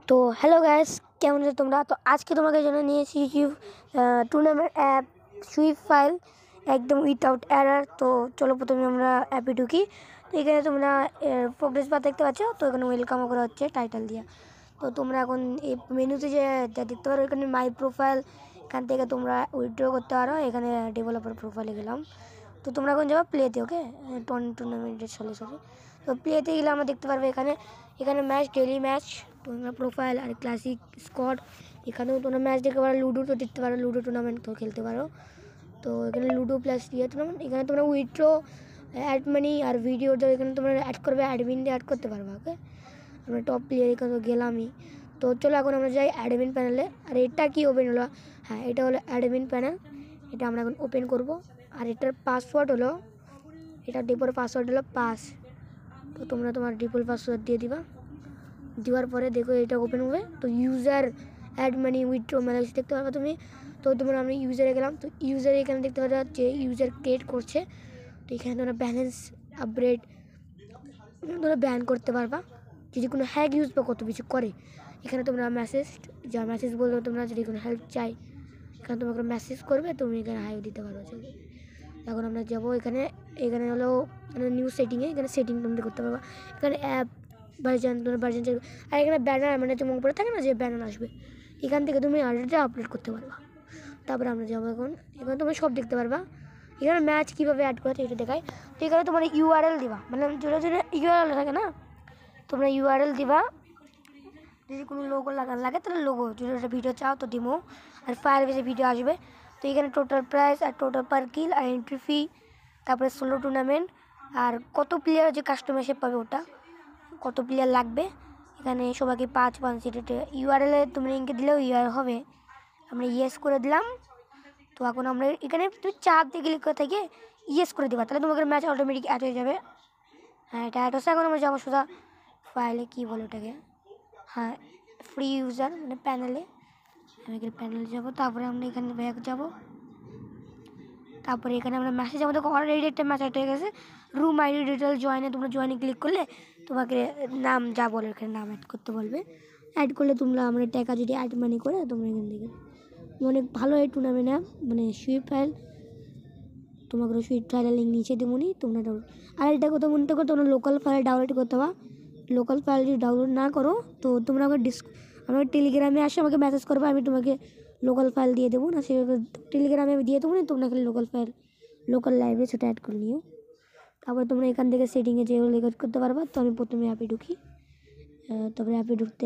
তো hello guys, কেমন আছো তোমরা? তো আজকে তোমাদের জন্য নিয়েছি টুর্নামেন্ট অ্যাপ সুইপ ফাইল একদম উইথাউট এরার। তো চলো প্রথমে আমরা অ্যাপে ঢুকি। তো এখানে তোমরা প্রোগ্রেস বার দেখতে পাচ্ছ। তো এখানে ওয়েলকামও করা হচ্ছে টাইটেল দিয়ে। তো তোমরা এখন এই মেনুতে যা দেখতে পারো, এখানে মাই প্রোফাইল, এখান থেকে তোমরা উইথড্র করতে পারো। এখানে ডেভেলপার প্রোফাইলে গেলাম। তো তোমরা এখন যাবো প্লেতে। ওকে, টুর্নামেন্টের সরি। তো প্লেতে গেলে আমরা দেখতে পারবো এখানে ম্যাচ, ডেলি ম্যাচ, তোমরা প্রোফাইল আর ক্লাসিক স্কোয়াড। এখানেও তোমরা ম্যাচ দেখতে পারো, লুডো তো দেখতে পারো, লুডো টুর্নামেন্ট তো খেলতে পারো। তো এখানে লুডো প্লাস ইয়ে টুর্নামেন্ট, এখানে তোমরা উইথড্র, অ্যাড মানি আর ভিডিও, তো এখানে তোমরা অ্যাড করবে, অ্যাডমিন দিয়ে অ্যাড করতে পারবে। ওকে, আমরা টপ প্লেয়ার এখানে গেলামই। তো চলো এখন আমরা যাই অ্যাডমিন প্যানেলে। আর এটা কি ওপেন হলো? হ্যাঁ, এটা হলো অ্যাডমিন প্যানেল। এটা আমরা এখন ওপেন করব। আর এটার পাসওয়ার্ড হলো, এটা ডিফল্ট পাসওয়ার্ড হলো পাস। তো তোমরা তোমার ডিফল্ট পাসওয়ার্ড দিয়ে দিবা। দেওয়ার পরে দেখো এটা ওপেন হবে। তো user, add money, withdraw, manage দেখতে পারবে তুমি। তো তোমরা আমি ইউজারে গেলাম। তো ইউজারে এখানে দেখতে পাচ্ছ যে ইউজার ক্রিয়েট করছে। তো এখানে তোমরা ব্যালেন্স আপগ্রেড তোমরা ব্যান করতে পারবা যদি কোনো হ্যাক ইউজ বা কত কিছু করে। এখানে তোমরা মেসেজ বলবে, তোমরা যদি কোনো হেল্প চাই এখানে তোমাকে মেসেজ করবে, তুমি এখানে হাই দিতে পারো। এখন আমরা যাবো এখানে হলো নিউ সেটিংয়ে। এখানে সেটিং তোমরা করতে পারবা। এখানে অ্যাপ ভার্জন, তোমার ভার্জন, আর এখানে ব্যানার, মানে তোমার উপরে থাকে না যে ব্যানার আসবে, এখান থেকে তুমি আর্টটা আপলোড করতে পারবা। তারপরে আমরা যাবো এখানে তোমরা সব দেখতে পারবা। এখানে ম্যাচ কীভাবে অ্যাড করতে এটা দেখায়। তো এখানে তোমার ইউআরএল দিবা, মানে যেটা ইউআরএল থাকে না, তোমরা ইউআরএল দিবা। যদি কোনো লোগো লাগানো লাগে তাহলে লোগো, যদি একটা ভিডিও চাও তো দিমো, আর ফায়ার বেসে ভিডিও আসবে। তো এখানে টোটাল প্রাইস আর টোটাল পার কিল আর এন্ট্রি ফি, তারপরে সোলো টুর্নামেন্ট আর কত প্লেয়ার যে কাস্টমারশিপ পাবে, ওটা কত প্লেয়ার লাগবে। এখানে সবাইকে 5 সেটা ইউআরএলে তুমি লিঙ্কে দিলেও ইউআর হবে। আমরা ইয়েস করে দিলাম। তো এখন আমরা এখানে তুমি 4 দিয়ে ক্লিক করে থেকে ইয়েস করে দেবা, তাহলে তোমাকে ম্যাচ অটোমেটিক অ্যাড হয়ে যাবে। হ্যাঁ, এটা অ্যাড হচ্ছে। এখন আমরা যাবো সোজা ফাইলে, কী বলো ওটাকে, হ্যাঁ, ফ্রি ইউজার মানে প্যানেলে। আমি এখানে প্যানেলে যাবো। তারপরে আমরা এখানে ব্যাক যাবো। তারপরে এখানে আমরা মেসেজ, আমাদের অলরেডি একটা ম্যাচ অ্যাড হয়ে গেছে। রুম আইডি ডিটেল জয়েনে, তোমরা জয়েনে ক্লিক করলে তোমাকে নাম যা বলে এখানে নাম অ্যাড করতে বলবে। অ্যাড করলে তোমরা আমরা টাকা যদি অ্যাড মানি করে তোমরা এখান থেকে অনেক ভালো এই টুর্নামেন্ট অ্যাপ, মানে সুইপ ফাইল। তোমাকে সুইপ ফাইলের লিঙ্ক নিচে দেবো নি, তোমরা আর এটা কথা মনে করো, তোমরা লোকাল ফাইল ডাউনলোড করতে পারো। লোকাল ফাইল যদি ডাউনলোড না করো তো তোমরা আমাকে টেলিগ্রামে আসে আমাকে মেসেজ করবে, আমি তোমাকে লোকাল ফাইল দিয়ে দেবো। না সেভাবে টেলিগ্রামে আমি দিয়ে দেবো না, তোমরা খালি লোকাল ফাইল, লোকাল লাইব্রেরি সেটা অ্যাড করে নিও। তারপরে তোমরা এখান থেকে সেটিংয়ে যেগুলো রেকর্ড করতে পারবা। তো আমি প্রথমে অ্যাপে ঢুকি। তারপরে অ্যাপে ঢুকতে